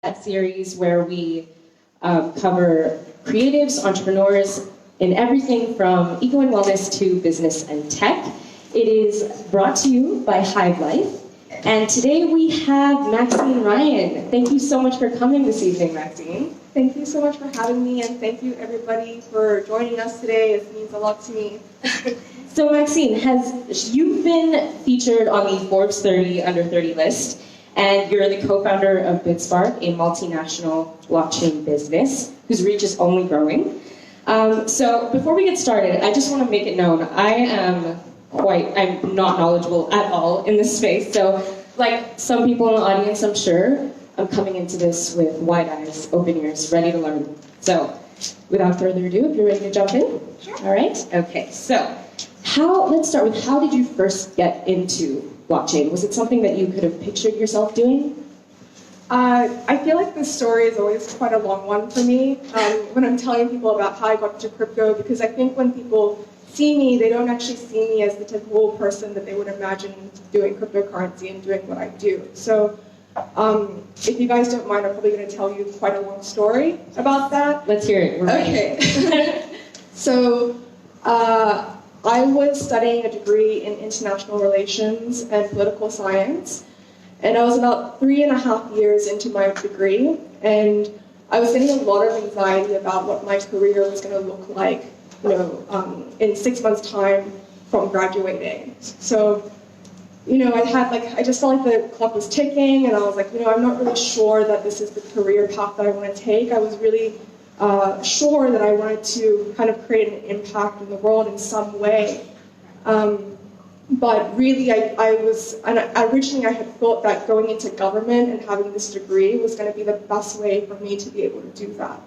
that series where we cover creatives, entrepreneurs, in everything from eco and wellness to business and tech. It is brought to you by Hive Life. And today we have Maxine Ryan. Thank you so much for coming this evening, Maxine. Thank you so much for having me, and thank you everybody for joining us today. It means a lot to me. So Maxine, you've been featured on the Forbes 30 Under 30 list, and you're the co-founder of Bitspark, a multinational blockchain business whose reach is only growing. So before we get started, I just want to make it known, I'm not knowledgeable at all in this space. So like some people in the audience, I'm sure, I'm coming into this with wide eyes, open ears, ready to learn. So without further ado, if you're ready to jump in. Sure. All right. Okay. So let's start with, how did you first get into blockchain? Was it something that you could have pictured yourself doing? I feel like this story is always quite a long one for me when I'm telling people about how I got into crypto, because I think when people see me, they don't actually see me as the typical person that they would imagine doing cryptocurrency and doing what I do. So if you guys don't mind, I'm probably going to tell you quite a long story about that. Let's hear it. Okay. So I was studying a degree in international relations and political science, and I was about 3.5 years into my degree, and I was getting a lot of anxiety about what my career was going to look like, in 6 months' time from graduating. So, I just felt like the clock was ticking, and I was like, I'm not really sure that this is the career path that I want to take. I was really sure that I wanted to kind of create an impact in the world in some way. But really, originally I had thought that going into government and having this degree was going to be the best way for me to be able to do that.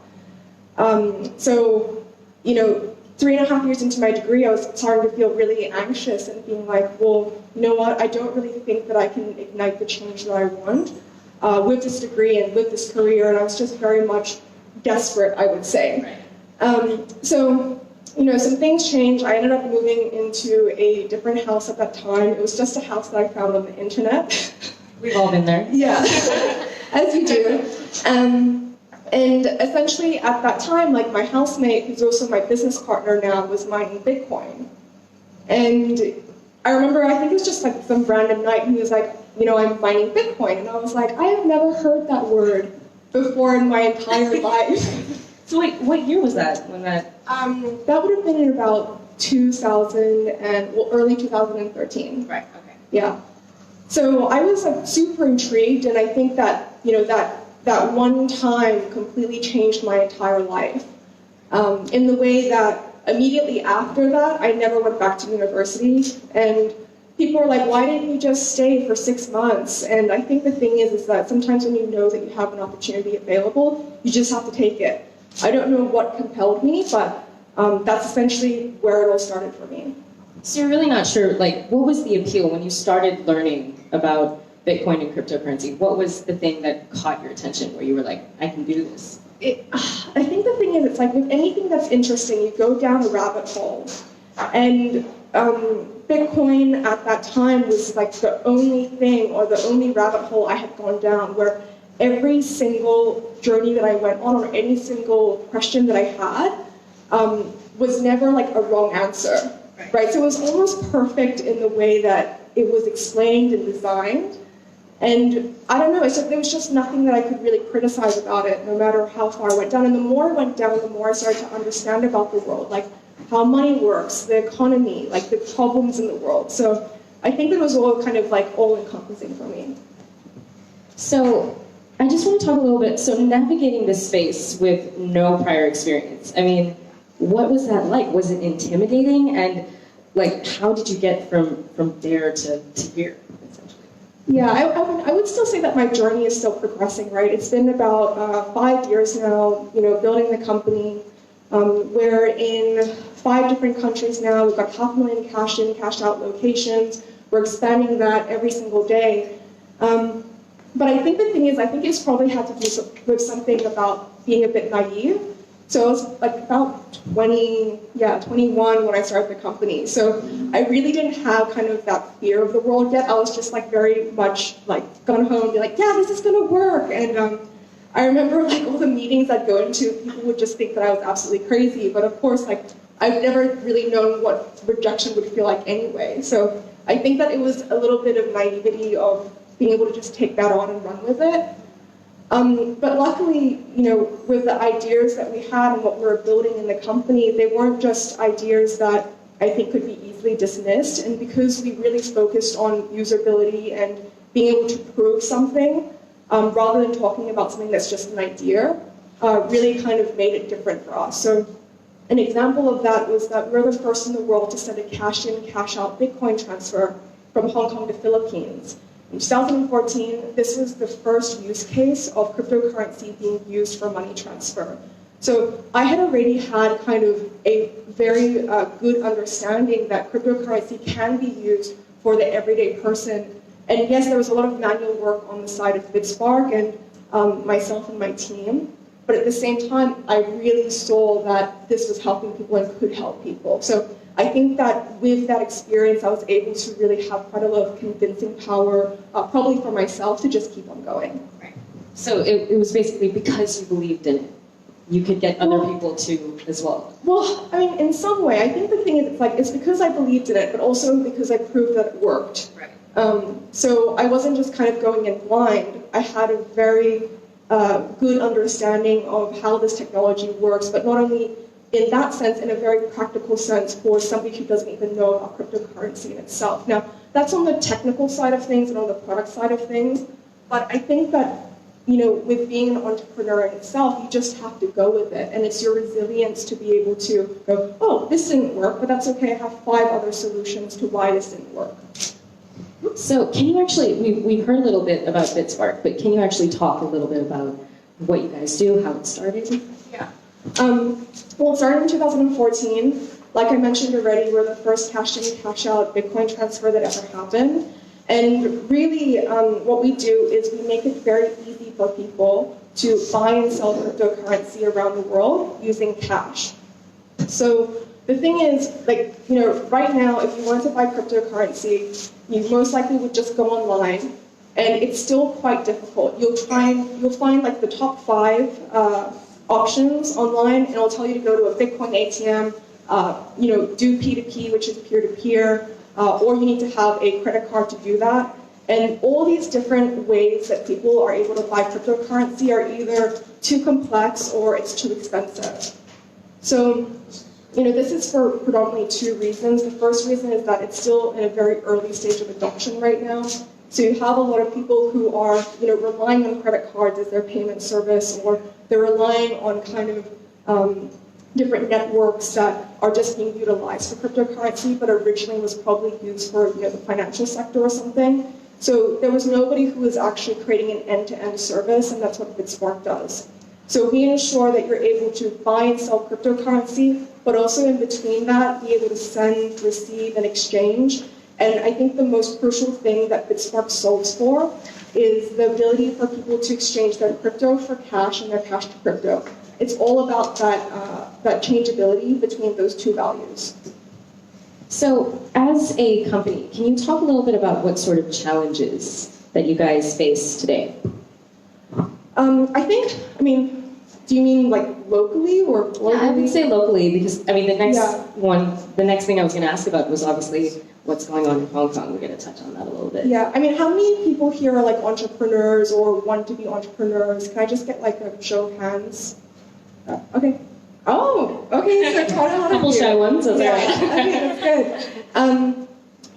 3.5 years into my degree, I was starting to feel really anxious and being like, well, you know what, I don't really think that I can ignite the change that I want with this degree and with this career, and I was just very much desperate, I would say. Right. Some things changed. I ended up moving into a different house at that time. It was just a house that I found on the internet. We've all been there. Yeah, as you do. And essentially at that time, like, my housemate, who's also my business partner now, was mining Bitcoin. And I remember, I think it was just like some random night, he was like, I'm mining Bitcoin. And I was like, I have never heard that word before in my entire life. So wait, what year was that? That would have been in about early 2013. Right, okay. Yeah. So I was like super intrigued, and I think that, that one time completely changed my entire life. In the way that immediately after that, I never went back to university, and people were like, why didn't you just stay for 6 months? And I think the thing is that sometimes when you know that you have an opportunity available, you just have to take it. I don't know what compelled me, but that's essentially where it all started for me. So you're really not sure, what was the appeal when you started learning about Bitcoin and cryptocurrency? What was the thing that caught your attention where you were like, I can do this? I think the thing is, it's like with anything that's interesting, you go down a rabbit hole. And Bitcoin at that time was like the only thing, or the only rabbit hole I had gone down, where every single journey that I went on, or any single question that I had, was never like a wrong answer, right? So it was almost perfect in the way that it was explained and designed. And I don't know, there was just nothing that I could really criticize about it, no matter how far I went down. And the more I went down, the more I started to understand about the world, like how money works, the economy, like the problems in the world. So I think it was all kind of like all-encompassing for me. So I just want to talk a little bit, so navigating this space with no prior experience, I mean, what was that like? Was it intimidating? And how did you get from there to here, essentially? Yeah, I would still say that my journey is still progressing, right? It's been about 5 years now, building the company. We're in 5 different countries now. We've got 500,000 cash in, cash out locations. We're expanding that every single day. But I think the thing is, it's probably had to do with something about being a bit naive. So I was like about 21 when I started the company. So I really didn't have kind of that fear of the world yet. I was just like very much like gung ho and be like, yeah, this is gonna work. And I remember like all the meetings I'd go into, people would just think that I was absolutely crazy. But of course, like I've never really known what rejection would feel like anyway. So I think that it was a little bit of naivety of being able to just take that on and run with it. But luckily, you know, with the ideas that we had and what we were building in the company, they weren't just ideas that I think could be easily dismissed. And because we really focused on usability and being able to prove something, rather than talking about something that's just an idea, really kind of made it different for us. So an example of that was that we're the first in the world to send a cash-in, cash-out Bitcoin transfer from Hong Kong to Philippines. In 2014, this was the first use case of cryptocurrency being used for money transfer. So I had already had kind of a very good understanding that cryptocurrency can be used for the everyday person. And yes, there was a lot of manual work on the side of Bitspark and myself and my team. But at the same time, I really saw that this was helping people and could help people. So I think that with that experience, I was able to really have quite a lot of convincing power, probably for myself, to just keep on going. Right. So it was basically because you believed in it. You could get other people to as well. Well, I mean, in some way, I think the thing is, it's because I believed in it, but also because I proved that it worked. Right. So I wasn't just kind of going in blind. I had a very good understanding of how this technology works, but not only in that sense, in a very practical sense for somebody who doesn't even know about cryptocurrency in itself. Now, that's on the technical side of things and on the product side of things, but I think that, you know, with being an entrepreneur in itself, you just have to go with it, and it's your resilience to be able to go, oh, this didn't work, but that's okay, I have 5 other solutions to why this didn't work. So can you actually, we've heard a little bit about Bitspark, but can you actually talk a little bit about what you guys do, how it started? Yeah. Well, it started in 2014. Like I mentioned already, we're the first cash-in, cash-out Bitcoin transfer that ever happened. And really, what we do is we make it very easy for people to buy and sell cryptocurrency around the world using cash. So the thing is, like, you know, right now, if you wanted to buy cryptocurrency, you most likely would just go online, and it's still quite difficult. You'll find like the top 5 options online, and it'll tell you to go to a Bitcoin ATM, you know, do P2P, which is peer-to-peer, or you need to have a credit card to do that. And all these different ways that people are able to buy cryptocurrency are either too complex or it's too expensive. So, you know, this is for predominantly 2 reasons. The first reason is that it's still in a very early stage of adoption right now. So you have a lot of people who are, you know, relying on credit cards as their payment service, or they're relying on kind of different networks that are just being utilized for cryptocurrency, but originally was probably used for, you know, the financial sector or something. So there was nobody who was actually creating an end-to-end service, and that's what Bitspark does. So we ensure that you're able to buy and sell cryptocurrency, but also in between that, be able to send, receive, and exchange. And I think the most crucial thing that Bitspark solves for is the ability for people to exchange their crypto for cash and their cash to crypto. It's all about that changeability between those 2 values. So as a company, can you talk a little bit about what sort of challenges that you guys face today? I mean, do you mean like locally or globally? Yeah, I would say locally, because I mean the next thing I was going to ask about was obviously what's going on in Hong Kong. We're going to touch on that a little bit. Yeah, I mean, how many people here are like entrepreneurs or want to be entrepreneurs? Can I just get like a show of hands? Okay. Oh, okay. So quite a lot of couple shy ones. That's yeah. all right. Okay, that's good.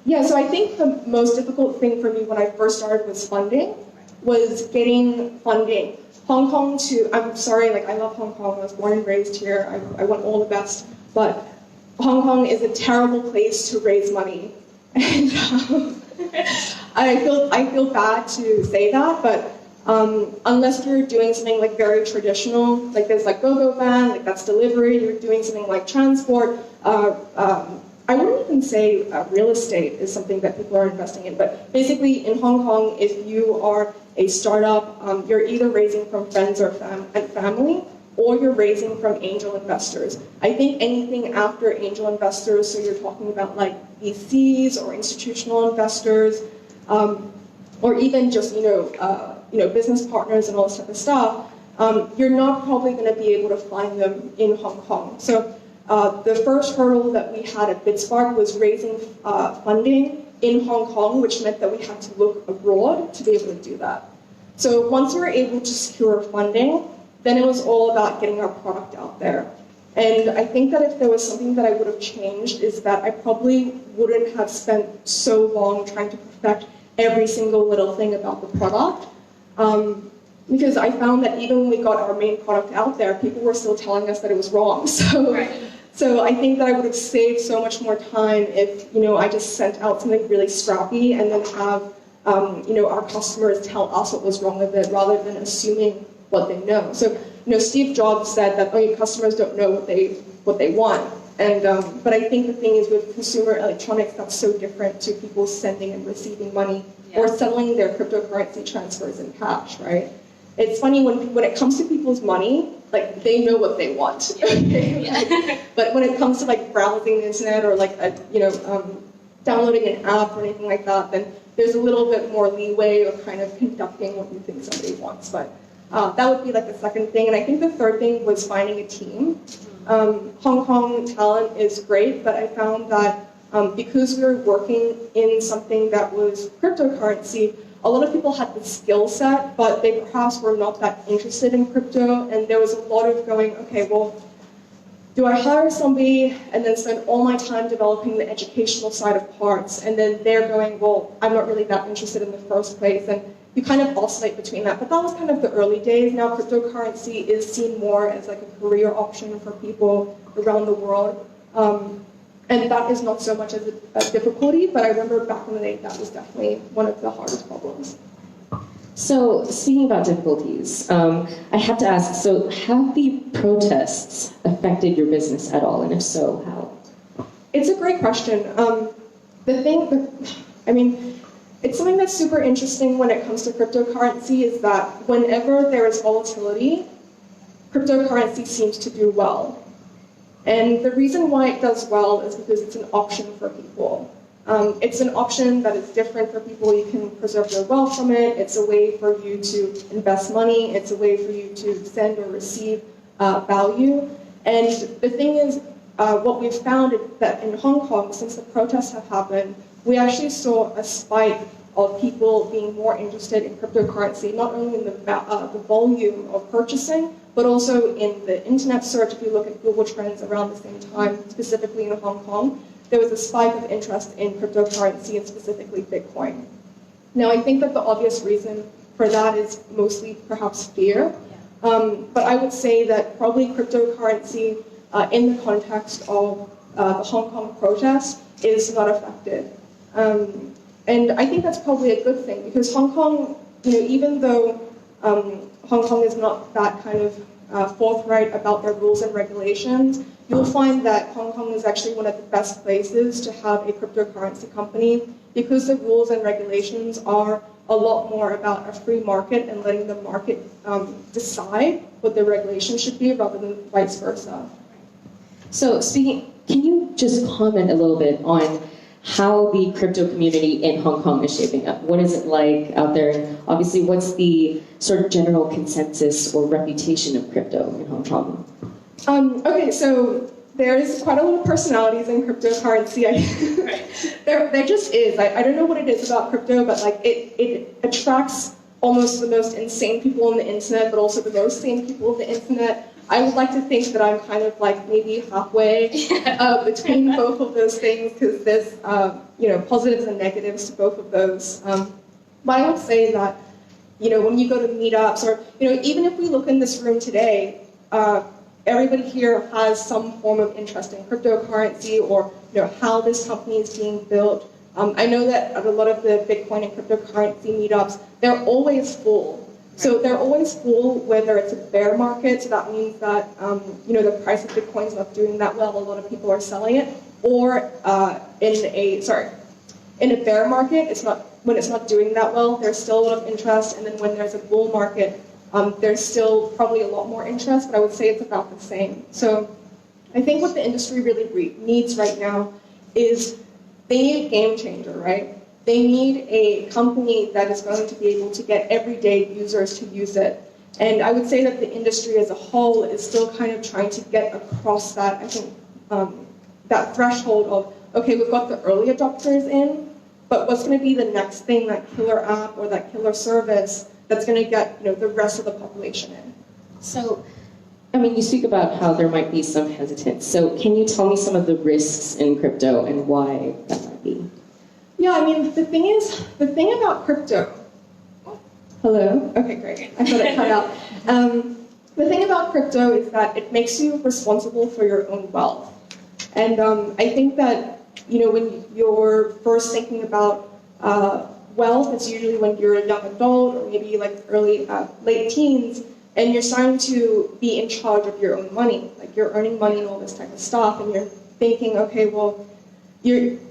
Yeah, so I think the most difficult thing for me when I first started was funding, was getting funding. Hong Kong I'm sorry, like I love Hong Kong. I was born and raised here. I want all the best, but Hong Kong is a terrible place to raise money, and I feel bad to say that, but unless you're doing something like very traditional, like there's like go-go van, like that's delivery. You're doing something like transport. I wouldn't even say real estate is something that people are investing in, but basically in Hong Kong, if you are a startup, you're either raising from friends or family, or you're raising from angel investors. I think anything after angel investors, so you're talking about like VCs or institutional investors, or even just business partners and all this type of stuff, you're not probably going to be able to find them in Hong Kong. So the first hurdle that we had at Bitspark was raising funding in Hong Kong, which meant that we had to look abroad to be able to do that. So once we were able to secure funding, then it was all about getting our product out there. And I think that if there was something that I would have changed is that I probably wouldn't have spent so long trying to perfect every single little thing about the product. Because I found that even when we got our main product out there, people were still telling us that it was wrong. So I think that I would have saved so much more time if, I just sent out something really scrappy and then have, our customers tell us what was wrong with it rather than assuming what they know. So, Steve Jobs said that your customers don't know what they want. And but I think the thing is with consumer electronics, that's so different to people sending and receiving money or settling their cryptocurrency transfers in cash, right? It's funny when it comes to people's money, like they know what they want. But when it comes to like browsing the internet or like downloading an app or anything like that, then there's a little bit more leeway of kind of conducting what you think somebody wants. But that would be like the second thing. And I think the third thing was finding a team. Hong Kong talent is great, but I found that because we were working in something that was cryptocurrency, a lot of people had the skill set, but they perhaps were not that interested in crypto. And there was a lot of going, okay, well, do I hire somebody and then spend all my time developing the educational side of parts? And then they're going, well, I'm not really that interested in the first place. And you kind of oscillate between that. But that was kind of the early days. Now cryptocurrency is seen more as like a career option for people around the world. And that is not so much as a difficulty, but I remember back in the day, that was definitely one of the hardest problems. So speaking about difficulties, I have to ask, so have the protests affected your business at all? And if so, how? It's a great question. It's something that's super interesting when it comes to cryptocurrency is that whenever there is volatility, cryptocurrency seems to do well. And the reason why it does well is because it's an option for people. It's an option that is different for people. You can preserve your wealth from it. It's a way for you to invest money. It's a way for you to send or receive value. And the thing is, what we've found is that in Hong Kong, since the protests have happened, we actually saw a spike of people being more interested in cryptocurrency, not only in the volume of purchasing, but also in the internet search. If you look at Google Trends around the same time, specifically in Hong Kong, there was a spike of interest in cryptocurrency and specifically Bitcoin. Now, I think that the obvious reason for that is mostly perhaps fear, but I would say that probably cryptocurrency in the context of the Hong Kong protests is not affected. And I think that's probably a good thing because Hong Kong, even though Hong Kong is not that kind of forthright about their rules and regulations, you'll find that Hong Kong is actually one of the best places to have a cryptocurrency company because the rules and regulations are a lot more about a free market and letting the market decide what the regulation should be rather than vice versa. So can you just comment a little bit on how the crypto community in Hong Kong is shaping up? What is it like out there? Obviously, what's the sort of general consensus or reputation of crypto in Hong Kong? Okay, so there's quite a lot of personalities in cryptocurrency. There just is. I don't know what it is about crypto, but like it attracts almost the most insane people on the internet, but also the most sane people on the internet. I would like to think that I'm kind of like maybe halfway between both of those things because there's positives and negatives to both of those. But I would say that when you go to meetups or even if we look in this room today, everybody here has some form of interest in cryptocurrency or how this company is being built. I know that at a lot of the Bitcoin and cryptocurrency meetups, they're always full. So they're always full whether it's a bear market, so that means that the price of Bitcoin is not doing that well, a lot of people are selling it, or in a bear market, when it's not doing that well, there's still a lot of interest, and then when there's a bull market, there's still probably a lot more interest, but I would say it's about the same. So I think what the industry really needs right now is they need a game changer, right? They need a company that is going to be able to get everyday users to use it. And I would say that the industry as a whole is still kind of trying to get across that, I think, that threshold of, okay, we've got the early adopters in, but what's going to be the next thing, that killer app or that killer service that's going to get the rest of the population in? So, I mean, you speak about how there might be some hesitance. So can you tell me some of the risks in crypto and why that might be? Yeah, I mean, the thing about crypto, hello? Okay, great. I thought it cut out. The thing about crypto is that it makes you responsible for your own wealth. And I think that, when you're first thinking about wealth, it's usually when you're a young adult or maybe like late teens, and you're starting to be in charge of your own money. Like you're earning money and all this type of stuff, and you're thinking, okay, well,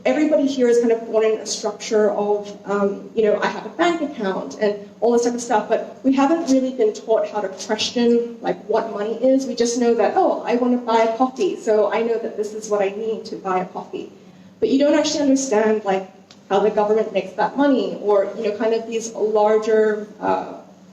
everybody here is kind of born in a structure of, I have a bank account and all this type of stuff, but we haven't really been taught how to question like what money is. We just know that, oh, I want to buy a coffee, so I know that this is what I need to buy a coffee. But you don't actually understand like how the government makes that money, or kind of these larger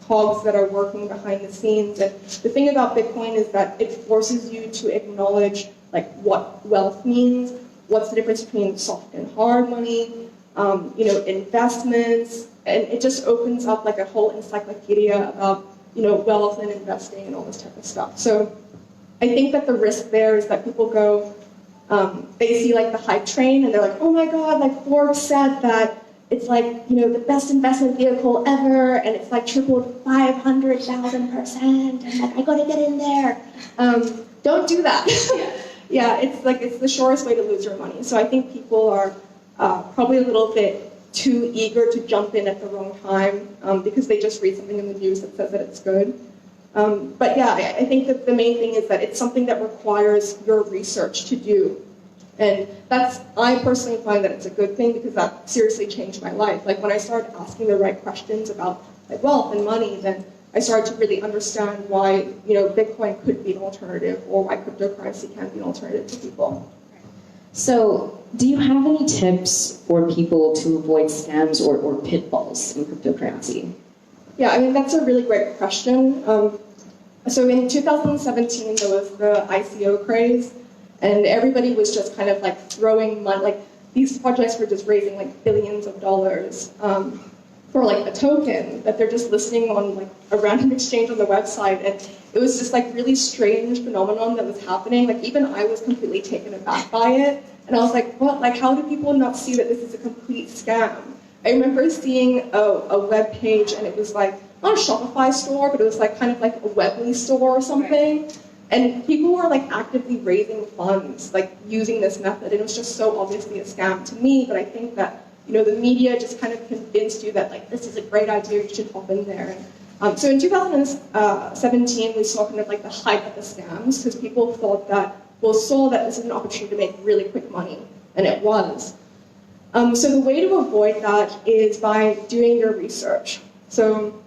cogs that are working behind the scenes. And the thing about Bitcoin is that it forces you to acknowledge like what wealth means. What's the difference between soft and hard money, investments, and it just opens up like a whole encyclopedia about, wealth and investing and all this type of stuff. So I think that the risk there is that people go, they see like the hype train and they're like, oh my God, like Forbes said that it's like, the best investment vehicle ever, and it's like tripled 500,000%, and like, I gotta get in there. Don't do that. Yeah, it's the surest way to lose your money. So I think people are probably a little bit too eager to jump in at the wrong time because they just read something in the news that says that it's good. But yeah, I think that the main thing is that it's something that requires your research to do. And I personally find that it's a good thing because that seriously changed my life. Like when I started asking the right questions about like wealth and money, then I started to really understand why, Bitcoin could be an alternative, or why cryptocurrency can be an alternative to people. So, do you have any tips for people to avoid scams or pitfalls in cryptocurrency? Yeah, I mean, that's a really great question. So in 2017, there was the ICO craze, and everybody was just kind of like throwing money, like these projects were just raising like billions of dollars. For like a token that they're just listing on like a random exchange on the website, and it was just like really strange phenomenon that was happening. Like even I was completely taken aback by it, and I was like, what? Like how do people not see that this is a complete scam? I remember seeing a web page, and it was like not a Shopify store, but it was like kind of like a Weebly store or something. And people were like actively raising funds, like using this method, and it was just so obviously a scam to me. But I think that the media just kind of convinced you that like this is a great idea, you should hop in there. And, so in 2017, we saw kind of like the height of the scams because people saw that this is an opportunity to make really quick money, and it was. So the way to avoid that is by doing your research. So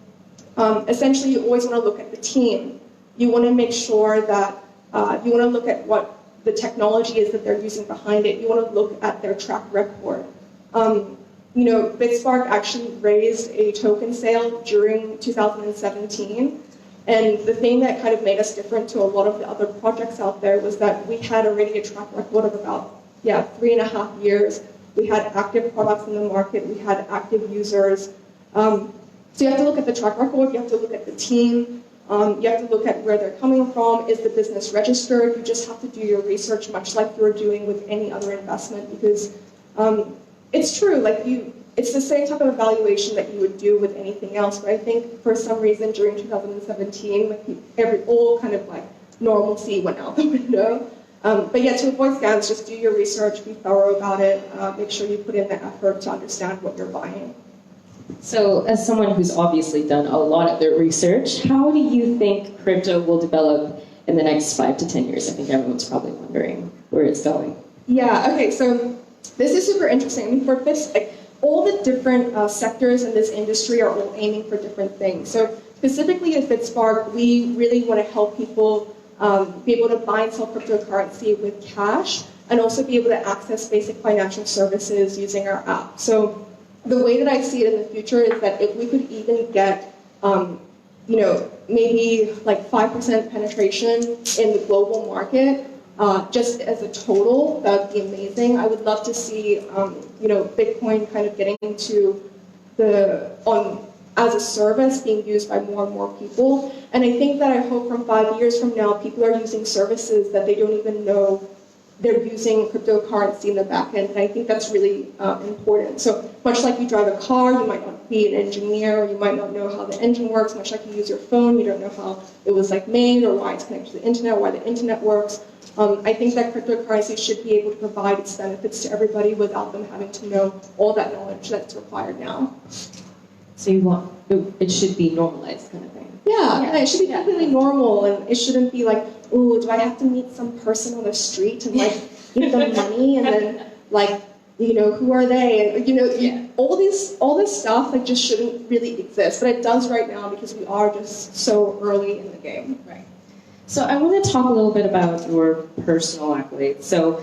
essentially, you always want to look at the team. You want to make sure that you want to look at what the technology is that they're using behind it. You want to look at their track record. Bitspark actually raised a token sale during 2017, and the thing that kind of made us different to a lot of the other projects out there was that we had already a track record of about 3.5 years. We had active products in the market, we had active users. So you have to look at the track record, you have to look at the team, you have to look at where they're coming from, is the business registered? You just have to do your research much like you're doing with any other investment, because it's true, it's the same type of evaluation that you would do with anything else, but I think for some reason during 2017, all kind of like normalcy went out the window. But yeah, to avoid scams, just do your research, be thorough about it, make sure you put in the effort to understand what you're buying. So, as someone who's obviously done a lot of their research, how do you think crypto will develop in the next 5 to 10 years? I think everyone's probably wondering where it's going. Yeah, okay, so this is super interesting. I mean, for all the different sectors in this industry are all aiming for different things. So specifically at Bitspark, we really want to help people be able to buy and sell cryptocurrency with cash, and also be able to access basic financial services using our app. So the way that I see it in the future is that if we could even get maybe like 5% penetration in the global market, just as a total, that would be amazing. I would love to see, Bitcoin kind of getting into as a service being used by more and more people. And I think that I hope from 5 years from now, people are using services that they don't even know they're using cryptocurrency in the back end. And I think that's really important. So much like you drive a car, you might not be an engineer, or you might not know how the engine works. Much like you use your phone, you don't know how it was made or why it's connected to the internet, why the internet works. I think that cryptocurrency should be able to provide its benefits to everybody without them having to know all that knowledge that's required now. So it should be normalized kind of thing. Yeah, it should be completely normal, and it shouldn't be like, oh, do I have to meet some person on the street and give them money, and then who are they, and all this stuff just shouldn't really exist, but it does right now because we are just so early in the game. Right. So I want to talk a little bit about your personal accolades. So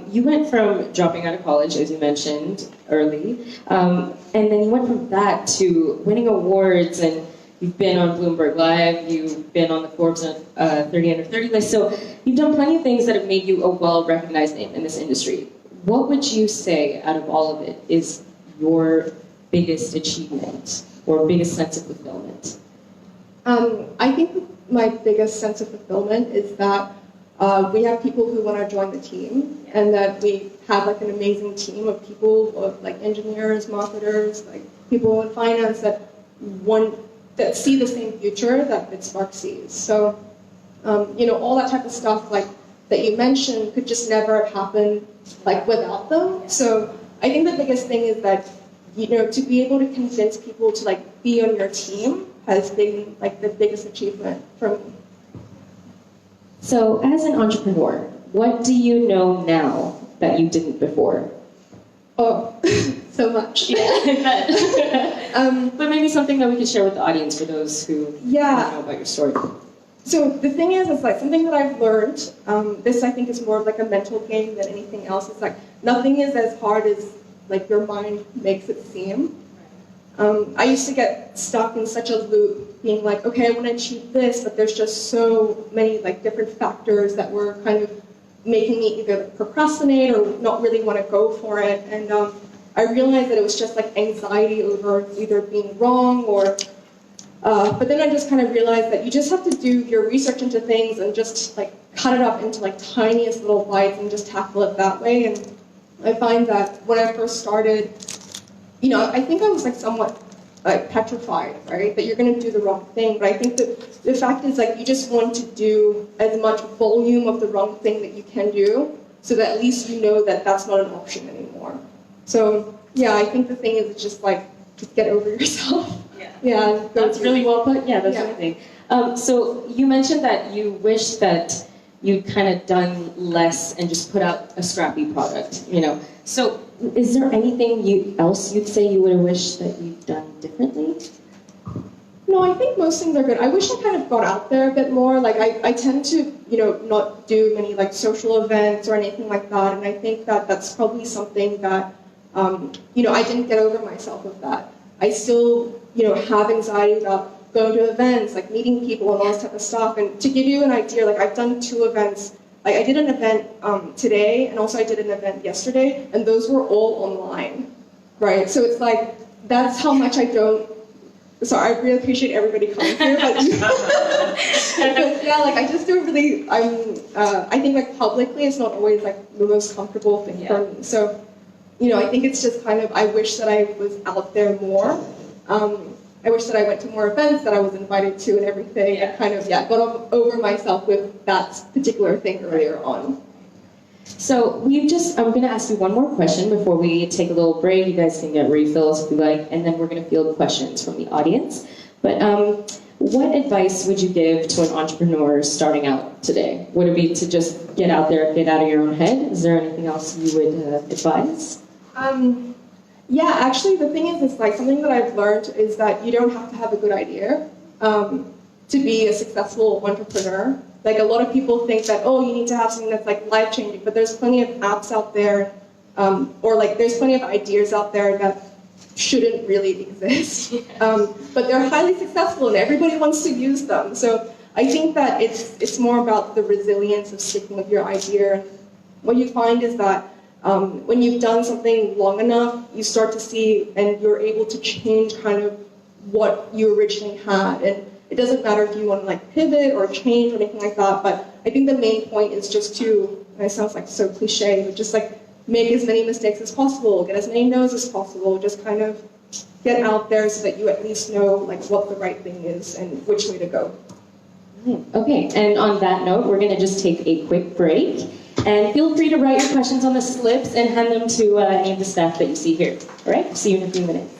you went from dropping out of college, as you mentioned early, and then you went from that to winning awards, and you've been on BloombergLive, you've been on the Forbes 30 under 30 list. So you've done plenty of things that have made you a well-recognized name in this industry. What would you say out of all of it is your biggest achievement or biggest sense of fulfillment? I think my biggest sense of fulfillment is that we have people who want to join the team, and that we have an amazing team of people, engineers, marketers, people in finance that see the same future that Bitspark sees. So, all that type of stuff that you mentioned could just never have happened without them. So I think the biggest thing is that to be able to convince people to be on your team has been the biggest achievement for me. So as an entrepreneur, what do you know now that you didn't before? Oh, so much. Yeah. But maybe something that we could share with the audience for those who don't know about your story. So the thing is something that I've learned, this I think is more of a mental game than anything else. It's nothing is as hard as your mind makes it seem. I used to get stuck in such a loop, being okay, I want to achieve this, but there's just so many different factors that were kind of making me either procrastinate or not really want to go for it. And I realized that it was just anxiety over either being wrong or but then I just kind of realized that you just have to do your research into things and just cut it up into tiniest little bites and just tackle it that way. And I find that when I first started, I think I was somewhat petrified, right? That you're going to do the wrong thing. But I think that the fact is you just want to do as much volume of the wrong thing that you can do, so that at least you know that that's not an option anymore. So yeah, I think the thing is it's just just get over yourself. Yeah, that's really well put. Yeah, that's amazing. So you mentioned that you wish that you'd kind of done less and just put out a scrappy product, So is there anything else you'd say you would have wished that you'd done differently? No, I think most things are good. I wish I kind of got out there a bit more. I tend to, not do many social events or anything like that. And I think that that's probably something that, I didn't get over myself with that. I still, have anxiety about going to events, meeting people and all this type of stuff. And to give you an idea, I've done 2 events. I did an event today, and also I did an event yesterday, and those were all online, right? So it's that's how much I don't. Sorry, I really appreciate everybody coming here, but, but yeah, I just don't really. I think publicly, it's not always the most comfortable thing for me. So, I think it's just kind of. I wish that I was out there more. I wish that I went to more events that I was invited to and everything, and kind of got over myself with that particular thing earlier on. So I'm going to ask you one more question before we take a little break. You guys can get refills if you like, and then we're going to field questions from the audience. But what advice would you give to an entrepreneur starting out today? Would it be to just get out there and get out of your own head? Is there anything else you would advise? Yeah, actually, the thing is, something that I've learned is that you don't have to have a good idea to be a successful entrepreneur. A lot of people think that, you need to have something that's life-changing, but there's plenty of apps out there, or there's plenty of ideas out there that shouldn't really exist. But they're highly successful and everybody wants to use them. So I think that it's more about the resilience of sticking with your idea. What you find is that when you've done something long enough, you start to see and you're able to change kind of what you originally had. And it doesn't matter if you want to like pivot or change or anything like that, but I think the main point is just to, and it sounds like so cliche, but just like make as many mistakes as possible, get as many no's as possible, just kind of get out there so that you at least know like what the right thing is and which way to go. Okay, and on that note, we're going to just take a quick break. And feel free to write your questions on the slips and hand them to any of the staff that you see here. All right, see you in a few minutes.